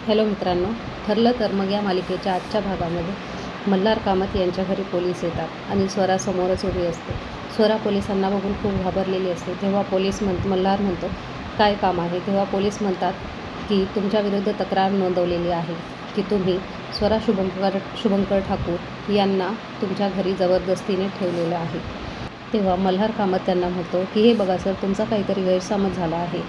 Hello मित्रांनो, ठरलं तर मग या मालिकेच्या आजच्या भागामध्ये मल्हार कामत यांच्या घरी पोलीस येतात आणि स्वरा समोरच उभी असते. स्वरा पोलिसांना बघून खूप घाबरलेली असते. तेव्हा मल्हार म्हणतो, काय काम आहे? तेव्हा पोलीस म्हणतात की तुमच्याविरुद्ध तक्रार नोंदवलेली आहे की तुम्ही स्वरा शुभंकर ठाकूर यांना तुमच्या घरी जबरदस्तीने ठेवलेलं आहे. तेव्हा मल्हार कामत त्यांना म्हणतो की हे बघा सर, तुमचा काहीतरी गैरसमज झाला आहे.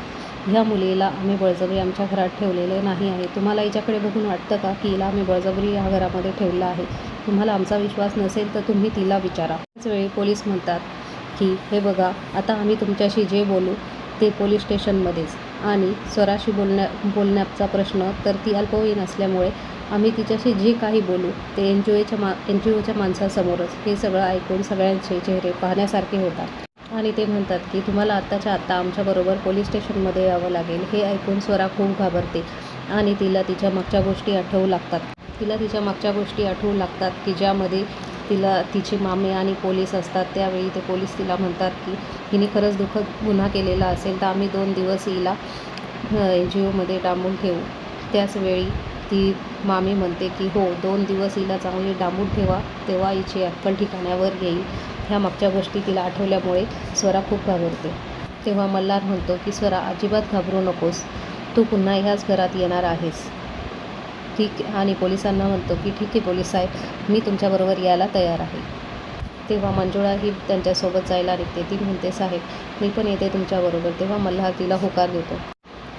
ह्या मुलीला आम्ही बळजबरी आमच्या घरात ठेवलेले नाही आहे. तुम्हाला हिच्याकडे बघून वाटतं का की हिला आम्ही बळजबरी ह्या घरामध्ये ठेवलं आहे? तुम्हाला आमचा विश्वास नसेल तर तुम्ही तिला विचारा. त्याचवेळी पोलीस म्हणतात की हे बघा, आता आम्ही तुमच्याशी जे बोलू ते पोलीस स्टेशनमध्येच, आणि स्वराशी बोलण्याचा प्रश्न तर ती अल्पवयीन असल्यामुळे आम्ही तिच्याशी जे काही बोलू ते एन जी ओच्या माणसासमोरच. हे सगळं ऐकून सगळ्यांचे चेहरे पाहण्यासारखे होतात आणि ते म्हणतात की तुम्हाला आत्ताच्या आत्ता आमच्याबरोबर पोलीस स्टेशनमध्ये यावं लागेल. हे ऐकून स्वरा खूप घाबरते आणि तिला तिच्या मागच्या गोष्टी आठवू लागतात की ज्यामध्ये तिची मामे आणि पोलीस असतात. त्यावेळी ते पोलीस तिला म्हणतात की हिने खरंच दुःखद गुन्हा केलेला असेल तर आम्ही 2 दिवस हिला एन जी ओमध्ये डांबून ठेवू. त्याचवेळी ती मामी म्हणते की हो, 2 दिवस हिला चांगली डांबून ठेवा, तेव्हा हिची अक्कल ठिकाण्यावर येईल. ह्या मागच्या गोष्टी तिला आठवल्यामुळे स्वरा खूप घाबरते. तेव्हा मल्हार म्हणतो की स्वरा, अजिबात घाबरू नकोस, तू पुन्हा ह्याच घरात येणार आहेस, ठीक. आणि पोलिसांना म्हणतो की ठीक आहे पोलीस साहेब, मी तुमच्याबरोबर यायला तयार आहे. तेव्हा मंजुळा ही त्यांच्यासोबत जायला निघते. ती म्हणते साहेब, मी पण येते तुमच्याबरोबर. तेव्हा मल्हार तिला होकार देतो.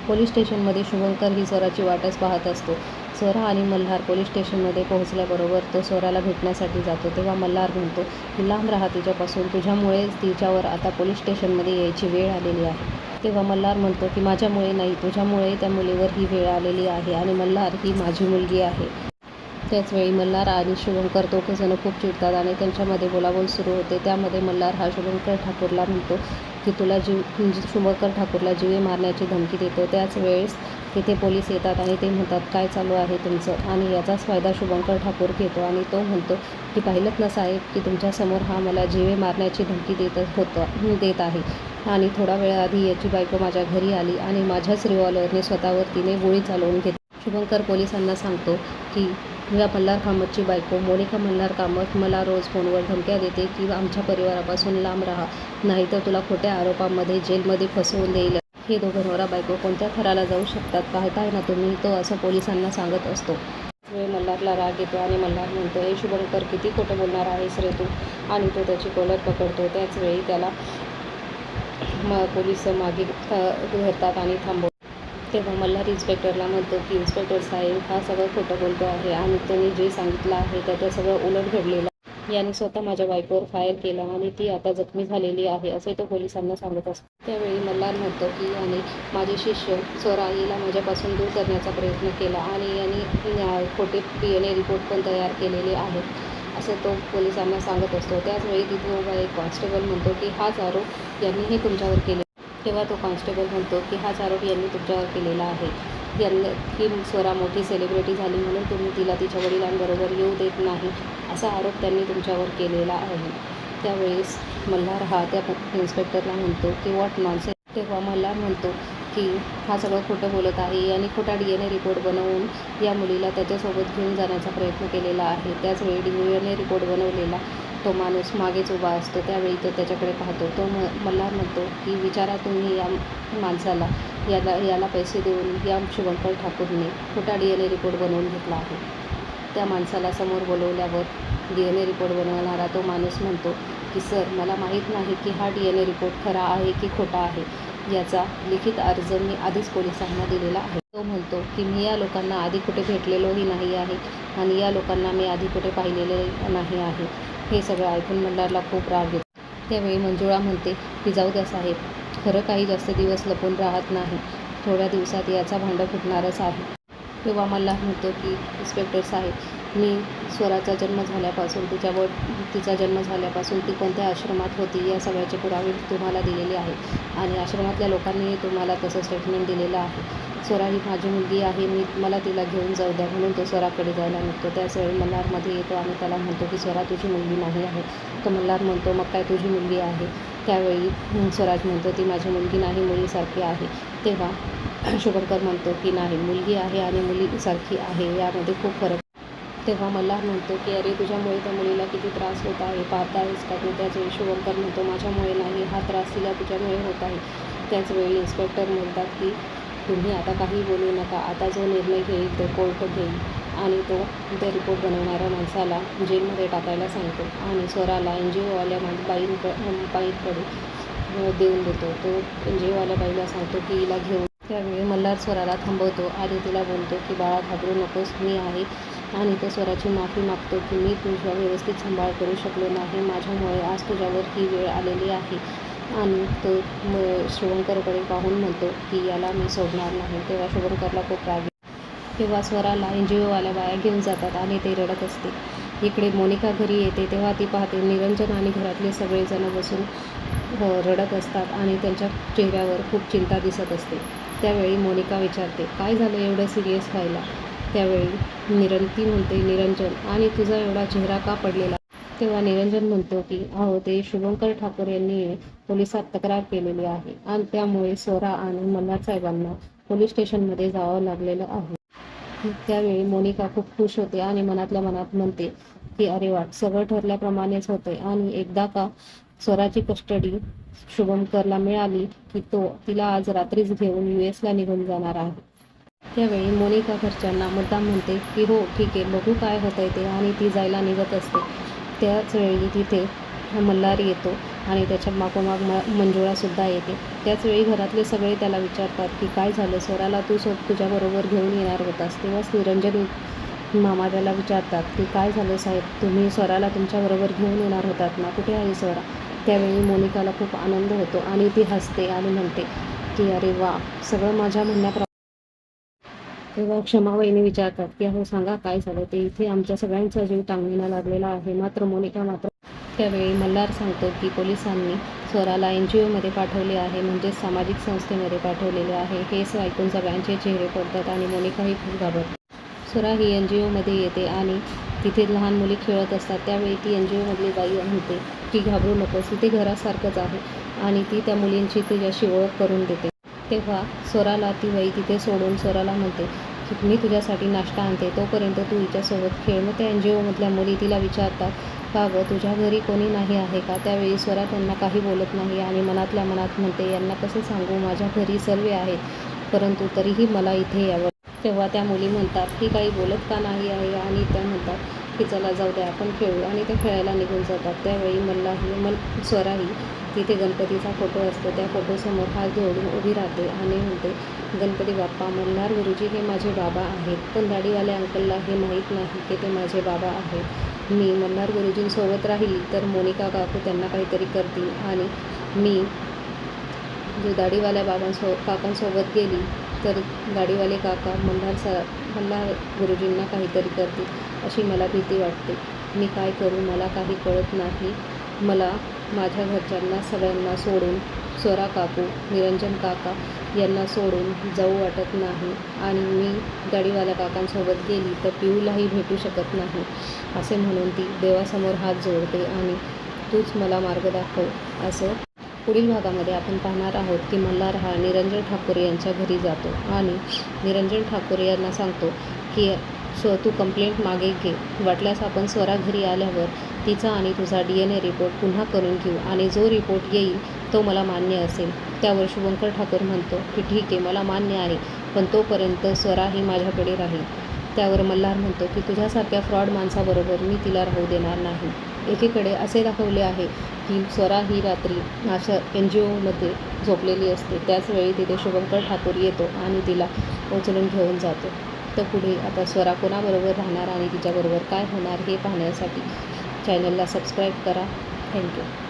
पोलीस स्टेशनमध्ये शुभंकर ही स्वराची वाटच पाहत असतो. स्वरा आणि मल्हार पोलीस स्टेशनमध्ये पोहोचल्याबरोबर तो स्वराला भेटण्यासाठी जातो. तेव्हा मल्हार म्हणतो की लांब राहा तिच्यापासून, तुझ्यामुळेच तिच्यावर आता पोलीस स्टेशनमध्ये यायची वेळ आलेली आहे. तेव्हा मल्हार म्हणतो की माझ्यामुळे नाही, तुझ्यामुळे त्या मुलीवर ही वेळ आलेली आहे आणि मल्हार ही माझी मुलगी आहे. त्याचवेळी मल्हार आणि शुभंकर दोघंजणं खूप चिडतात आणि त्यांच्यामध्ये बोलाबोल सुरू होते. त्यामध्ये मल्हार हा शुभंकर ठाकूरला म्हणतो की शुभंकर ठाकूरला जीवे मारण्याची धमकी देतो. त्याच वेळेस तिथे पोलीस येतात आणि ते म्हणतात काय चालू आहे तुमचं? आणि याचाच फायदा शुभंकर ठाकूर घेतो आणि तो म्हणतो की पाहिलंत ना साहेब की तुमच्यासमोर हा मला जीवे मारण्याची धमकी देत आहे, आणि थोडा वेळाआधी याची बायको माझ्या घरी आली आणि माझ्याच रिव्हॉल्वरने स्वतःवर तिने गोळी चालवून घेतली. शुभंकर पोलिसांना सांगतो की या मल्हार कामतची बायको मोनिका मल्हार कामत मला रोज फोनवर धमक्या देते की आमच्या परिवारापासून लांब राहा, नाहीतर तुला खोट्या आरोपांमध्ये जेलमध्ये फसवून देईल. हे दोघं नवरा बायको कोणत्या थराला जाऊ शकतात पाहताय ना तुम्ही, तो असं पोलिसांना सांगत असतो. वेळ मल्हारला राग येतो आणि मल्हार म्हणतो, हे शुभंकर, किती खोटं बोलणार आहेस रे तू? आणि तो त्याची कॉलर पकडतो. त्याचवेळी त्याला पोलीस मागे धरतात आणि थांबवतात. तेव्हा मल्हार इन्स्पेक्टरला म्हणतो की इन्स्पेक्टर साहेब, हा सगळं खोटं बोलतो आहे आणि त्यांनी जे सांगितलं आहे त्याचं सगळं उलट घडलेलं. याने स्वतः माझ्या बायकोवर फायर केला आणि ती आता जखमी झालेली आहे, असे तो पोलिसांना सांगत असतो. त्यावेळी मल्हार म्हणतो की याने माझे शिष्य स्वरा हिला माझ्यापासून दूर करण्याचा प्रयत्न केला आणि यांनी खोटे DNA रिपोर्ट पण तयार केलेले आहेत, असं तो पोलिसांना सांगत असतो. त्याचवेळी तिथे उभा एक कॉन्स्टेबल म्हणतो की हाच आरोप यांनी हे तुमच्यावर केले. तेव्हा तो कॉन्स्टेबल म्हणतो की हाच आरोप यांनी तुमच्यावर केलेला आहे. ही स्वरा मोठी सेलिब्रिटी झाली म्हणून तुम्ही तिला तिच्या वडिलांबरोबर येऊ देत नाही, असा आरोप त्यांनी तुमच्यावर केलेला आहे. त्यावेळेस मल्हार हा त्या इन्स्पेक्टरला म्हणतो की व्हॉट नॉनसेन्स. तेव्हा मल्हार म्हणतो की हा सगळं खोटं बोलत आहे, यांनी खोटा DNA रिपोर्ट बनवून या मुलीला त्याच्यासोबत घेऊन जाण्याचा प्रयत्न केलेला आहे. त्याचवेळी DNA रिपोर्ट बनवलेला तो माणूस मागेच उभा असतो. त्यावेळी तो त्याच्याकडे पाहतो. तो मल्हार म्हणतो की विचारा तुम्ही या माणसाला, याला पैसे देऊन या शुभंकर ठाकूरने खोटा DNA रिपोर्ट बनवून घेतला आहे. त्या माणसाला समोर बोलवल्यावर DNA रिपोर्ट बनवणारा तो माणूस म्हणतो की सर, मला माहीत नाही की हा DNA रिपोर्ट खरा आहे की खोटा आहे. याचा लिखित अर्ज मी आधीच पोलिसांना दिलेला आहे. तो म्हणतो की मी या लोकांना आधी कुठे भेटलेलोही नाही आहे आणि या लोकांना मी आधी कुठे पाहिलेले नाही आहे. हे सगळं ऐकून मल्हारला खूप राग येतो. त्यावेळी मंजुळा म्हणते की जाऊ द्या साहेब, खरं काही जास्त दिवस लपून राहत नाही, थोड्या दिवसात याचा भांडं फुटणारच आहे. तेव्हा मल्हार म्हणतो की इन्स्पेक्टर साहेब, मी स्वराचा जन्म झाल्यापासून तिचा जन्म झाल्यापासून ती कोणत्या आश्रमात होती या सगळ्याचे पुरावे तुम्हाला दिलेले आहेत आणि आश्रमातल्या लोकांनीही तुम्हाला तसं स्टेटमेंट दिलेलं आहे. स्वरा ही माझी मुलगी आहे, मला तिला घेऊन जाऊ द्या, म्हणून तो स्वराकडे जायला निघतो. त्याचवेळी मल्हारमध्ये येतो आणि त्याला म्हणतो की स्वरा तुझी मुलगी नाही आहे. तो मल्हार म्हणतो मग काय तुझी मुलगी आहे? त्यावेळी स्वराज म्हणतो ती माझी मुलगी नाही, मुलीसारखी आहे. तेव्हा शुभंकर म्हणतो की नाही, मुलगी आहे आणि मुलीसारखी आहे, यामध्ये खूप फरक. तेव्हा मल्हार म्हणतो की अरे तुझ्यामुळे त्या मुलीला किती त्रास होत आहे, पाहता आहेस का तू? त्याचे शुभंकर म्हणतो माझ्यामुळे नाही, हा त्रास तिला तुझ्यामुळे होत आहे. त्याचवेळी इन्स्पेक्टर म्हणतात की तुम्ही आता काही बोलू नका, आता जो निर्णय घेईल तो कोर्ट घेईल. आणि तो ते रिपोर्ट बनवणाऱ्या माणसाला जेलमध्ये टाकायला सांगतो आणि स्वराला NGOवाल्या बाईंकडे देऊन देतो. तो NGOवाल्या बाईला सांगतो की हिला घेऊन. त्यावेळी मल्हार स्वराला थांबवतो आणि तिला बोलतो की बाळा घाबरू नकोस, मी आहे. आणि तो स्वराची माफी मागतो की मी तुझा व्यवस्थित सांभाळ करू शकलो नाही, माझ्यामुळे आज तुझ्यावर ही वेळ आलेली आहे. आणि तो शुभंकरकडे पाहून म्हणतो की याला मी सोडणार नाही. तेव्हा शुभंकरला खूप राग. तेव्हा स्वराला NGOवाल्या बाया घेऊन जातात आणि ते रडत असते. इकडे मोनिका घरी येते तेव्हा ती पाहते निरंजन आणि घरातले सगळेजण बसून रडत असतात आणि त्यांच्या चेहऱ्यावर खूप चिंता दिसत असते. त्यावेळी मोनिका विचारते काय झालं एवढं सिरियस व्हायला? त्यावेळी ती म्हणते निरंजन, आणि तुझा एवढा चेहरा का पडलेला? तेव्हा निरंजन म्हणतो की अहो ते शुभंकर ठाकूर यांनी पोलिसात तक्रार केलेली आहे आणि त्यामुळे स्वरा आणि मल्हार साहेबांना पोलीस स्टेशनमध्ये जावं लागलेलं आहे. त्यावेळी मोनिका खूप खुश होते आणि मनातल्या मनात म्हणते की अरे वा, सगळं ठरल्याप्रमाणेच होतंय आणि एकदा का स्वराची कस्टडी शुभंकरला मिळाली की तो तिला आज रात्रीच घेऊन US ला निघून जाणार आहे. त्यावेळी मोनिका घरच्यांना मुद्दाम म्हणते की हो ठीक आहे, बघू काय होतंय ते, आणि ती जायला निघत असते. त्याच वेळी तिथे मल्हार येतो आणि त्याच्या मागोमाग मंजुळासुद्धा येते. त्याचवेळी घरातले सगळे त्याला विचारतात की काय झालं, स्वराला तू तुझ्याबरोबर घेऊन येणार होतास. तेव्हाच निरंजन मामा त्याला विचारतात की काय झालं साहेब, तुम्ही स्वराला तुमच्याबरोबर घेऊन येणार होतात ना, कुठे आहे स्वरा? त्यावेळी मोनिकाला खूप आनंद होतो आणि ती हसते आणि म्हणते की अरे वा, सगळं माझ्या म्हणण्याप्रमाणे. तेव्हा क्षमावहिनी विचारतात की अहो सांगा काय झालं ते, इथे आमच्या सगळ्यांचा जीव टांगणीला लागलेला आहे. मात्र मोनिका मात्र. त्यावेळी मल्हार सांगतो की पोलिसांनी स्वराला NGOमध्ये पाठवले आहे, म्हणजेच सामाजिक संस्थेमध्ये पाठवलेले आहे. हे ऐकून सगळ्यांचे चेहरे पडतात आणि मोनिकाही खूप घाबरते. स्वरा ही NGOमध्ये येते आणि तिथे लहान मुली खेळत असतात. त्यावेळी ती NGOमधली बाई म्हणते की घाबरू नकोस, इथे घरासारखंच आहे, आणि ती त्या मुलींची तिच्याशी ओळख करून देते. तेव्हा स्वराला ती बाई तिथे सोडून स्वराला म्हणते की मी तुझ्यासाठी नाश्ता आणते, तोपर्यंत तू हिच्यासोबत खेळ. मग त्या NGOमधल्या मुली तिला विचारतात का गं, तुझ्या घरी कोणी नाही आहे का? त्यावेळी स्वरा त्यांना काही बोलत नाही आणि मनातल्या मनात म्हणते यांना कसं सांगू, माझ्या घरी सर्व आहेत, परंतु तरीही मला इथे यावं. तेव्हा त्या मुली म्हणतात की काही बोलत का नाही आहे, आणि त्या म्हणतात की चला जाऊ द्या आपण खेळू, आणि ते खेळायला निघून जातात. त्यावेळी स्वराही तिथे गणपतीचा फोटो असतो, त्या फोटोसमोर हात जोडून उभी राहते आणि म्हणते गणपती बाप्पा, मल्हार गुरुजी हे माझे बाबा आहेत, पण दाढीवाल्या अंकलला हे माहीत नाही की ते माझे बाबा आहेत. मी मल्हार गुरुजींसोबत राहिली तर मोनिका काकू त्यांना काहीतरी करतील, आणि मी दाढीवाल्या काकांसोबत गेली तर दाढीवाले काका मल्हार गुरुजींना काहीतरी करतील, अशी मला भीती वाटते. मी काय करू, मला काही कळत नाही. मला माझ्या घरच्यांना सगळ्यांना सोडून, स्वरा काकू, निरंजन काका यांना सोडून जाऊ वाटत नाही, आणि मी दाढीवाल्या काकांसोबत गेली तर पिऊलाही भेटू शकत नाही. असे म्हणून ती देवासमोर हात जोडते आणि तूच मला मार्ग दाखव. असं पुढील भागामध्ये आपण पाहणार आहोत की मल्हार हा निरंजन ठाकूर यांच्या घरी जातो आणि निरंजन ठाकूर यांना सांगतो की तू कंप्लेंट मागे घे, वाटल्यास आपण स्वरा घरी आल्यावर तिचा आणि तुझा DNA रिपोर्ट पुन्हा करून घेऊ, आणि जो रिपोर्ट येईल तो मला मान्य असेल. त्यावर शुभंकर ठाकूर म्हणतो की ठीक आहे, मला मान्य आहे, पण तोपर्यंत स्वरा ही माझ्याकडे राहील. त्यावर मल्हार म्हणतो की तुझ्यासारख्या फ्रॉड माणसाबरोबर मी तिला राहू देणार नाही. एकीकडे असे दाखवले आहे की स्वरा ही रात्री अशा NGOमध्ये झोपलेली असते. त्याचवेळी तिथे शुभंकर ठाकूर येतो आणि तिला उचलून घेऊन जातो. तर पुढे आता स्वरा कोणाबरोबर राहणार आणि तिच्याबरोबर काय होणार हे पाहण्यासाठी चॅनलला सबस्क्राईब करा. थँक्यू.